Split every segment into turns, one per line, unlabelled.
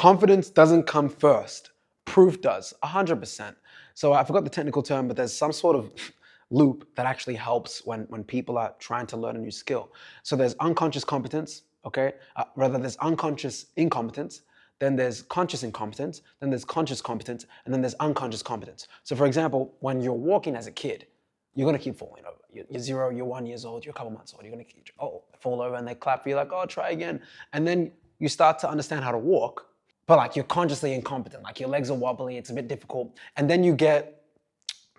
Confidence doesn't come first. Proof does, 100%. So I forgot the technical term, but there's some sort of loop that actually helps when people are trying to learn a new skill. So there's unconscious competence, okay? Rather, there's unconscious incompetence, then there's conscious incompetence, then there's conscious competence, and then there's unconscious competence. So for example, when you're walking as a kid, you're gonna keep falling over. You're 0, you're 1 year old, you're a couple months old, you're gonna keep, fall over and they clap for you like, oh, try again. And then you start to understand how to walk, but like you're consciously incompetent, like your legs are wobbly, it's a bit difficult. And then you get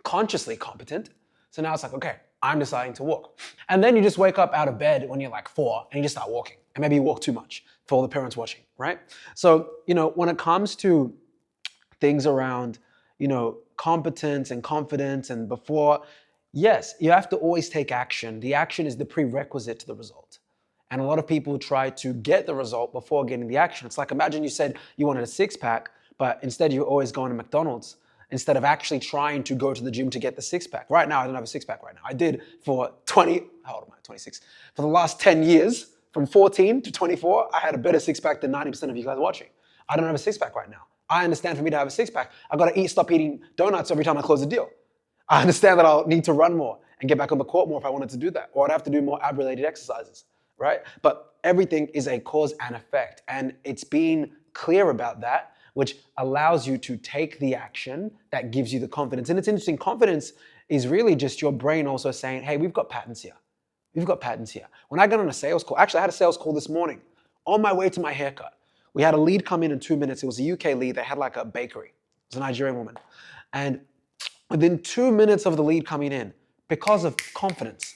consciously competent. So now it's like, okay, I'm deciding to walk. And then you just wake up out of bed when you're like 4 and you just start walking. And maybe you walk too much for all the parents watching, right? So, when it comes to things around, competence and confidence and before, yes, you have to always take action. The action is the prerequisite to the result. And a lot of people try to get the result before getting the action. It's like, imagine you said you wanted a 6-pack, but instead you're always going to McDonald's instead of actually trying to go to the gym to get the 6-pack. Right now, I don't have a 6-pack right now. I did for how old am I? 26. For the last 10 years, from 14 to 24, I had a better 6-pack than 90% of you guys watching. I don't have a 6-pack right now. I understand for me to have a 6-pack, I gotta stop eating donuts every time I close a deal. I understand that I'll need to run more and get back on the court more if I wanted to do that, or I'd have to do more ab-related exercises, right? But everything is a cause and effect, and it's being clear about that, which allows you to take the action that gives you the confidence. And it's interesting, confidence is really just your brain also saying, hey, we've got patterns here. We've got patterns here. When I got on a sales call, actually I had a sales call this morning on my way to my haircut. We had a lead come in 2 minutes. It was a UK lead. They had like a bakery. It was a Nigerian woman. And within 2 minutes of the lead coming in, because of confidence,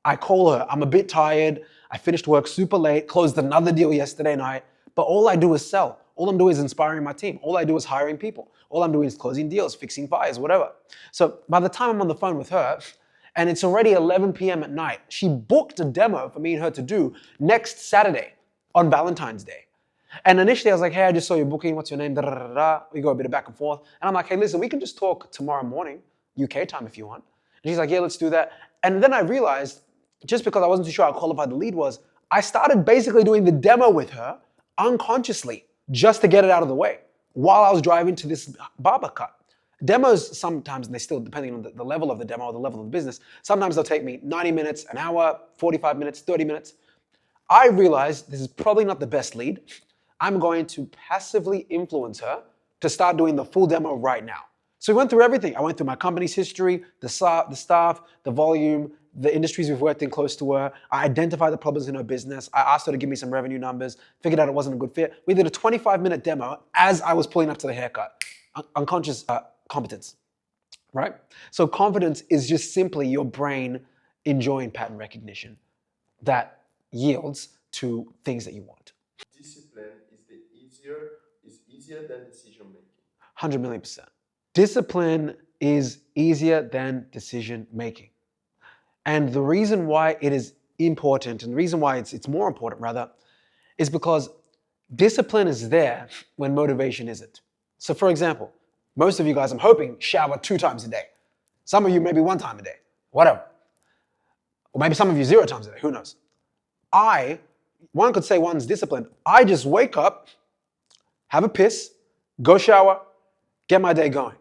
I call her. I'm a bit tired. I finished work super late, closed another deal yesterday night, but all I do is sell. All I'm doing is inspiring my team. All I do is hiring people. All I'm doing is closing deals, fixing fires, whatever. So by the time I'm on the phone with her, and it's already 11 p.m. at night, she booked a demo for me and her to do next Saturday on Valentine's Day. And initially I was like, hey, I just saw your booking. What's your name? Da, da, da, da. We go a bit of back and forth. And I'm like, hey, listen, we can just talk tomorrow morning, UK time if you want. And she's like, yeah, let's do that. And then I realized, just because I wasn't too sure how qualified the lead was, I started basically doing the demo with her unconsciously just to get it out of the way while I was driving to this barber cut. Demos sometimes, and they still, depending on the level of the demo or the level of the business, sometimes they'll take me 90 minutes, an hour, 45 minutes, 30 minutes. I realized this is probably not the best lead. I'm going to passively influence her to start doing the full demo right now. So we went through everything. I went through my company's history, the staff, the volume, the industries we've worked in close to her. I identified the problems in her business. I asked her to give me some revenue numbers, figured out it wasn't a good fit. We did a 25-minute demo as I was pulling up to the haircut. Unconscious competence, right? So confidence is just simply your brain enjoying pattern recognition that yields to things that you want.
Discipline is easier than decision making.
100 million %. Discipline is easier than decision making. And the reason why it is important, and the reason why it's more important rather, is because discipline is there when motivation isn't. So for example, most of you guys, I'm hoping, shower 2 times a day. Some of you maybe 1 time a day, whatever. Or maybe some of you 0 times a day, who knows? One could say one's disciplined. I just wake up, have a piss, go shower, get my day going.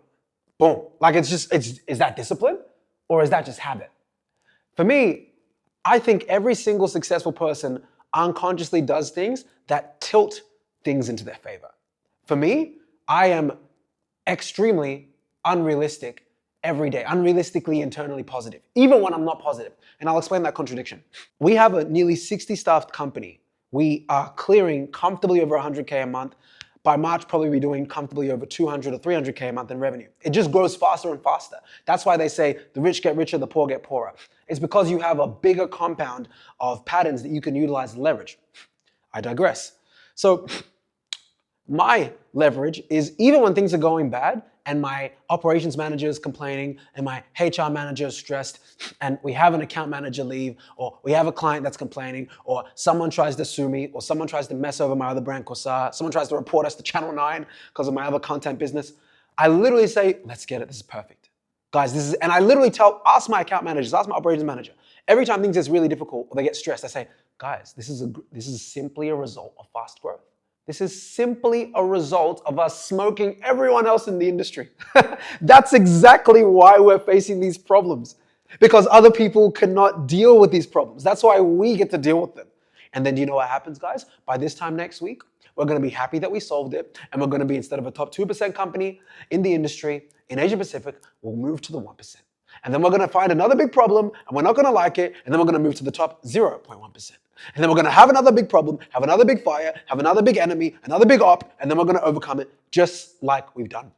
Boom. Like is that discipline or is that just habit? For me, I think every single successful person unconsciously does things that tilt things into their favor. For me, I am extremely unrealistic every day, unrealistically internally positive, even when I'm not positive. And I'll explain that contradiction. We have a nearly 60 staffed company. We are clearing comfortably over 100K a month. By March, probably be doing comfortably over 200 or 300K a month in revenue. It just grows faster and faster. That's why they say the rich get richer, the poor get poorer. It's because you have a bigger compound of patterns that you can utilize and leverage. I digress. So my leverage is even when things are going bad and my operations manager is complaining and my HR manager is stressed and we have an account manager leave or we have a client that's complaining or someone tries to sue me or someone tries to mess over my other brand, Kosa, someone tries to report us to Channel 9 because of my other content business, I literally say, let's get it, this is perfect. Guys, and I literally ask my account managers, ask my operations manager, every time things get really difficult or they get stressed, I say, guys, this is simply a result of fast growth. This is simply a result of us smoking everyone else in the industry. That's exactly why we're facing these problems. Because other people cannot deal with these problems. That's why we get to deal with them. And then do you know what happens, guys? By this time next week, we're going to be happy that we solved it. And we're going to be, instead of a top 2% company in the industry, in Asia Pacific, we'll move to the 1%. And then we're going to find another big problem, and we're not going to like it, and then we're going to move to the top 0.1%. And then we're going to have another big problem, have another big fire, have another big enemy, another big op, and then we're going to overcome it just like we've done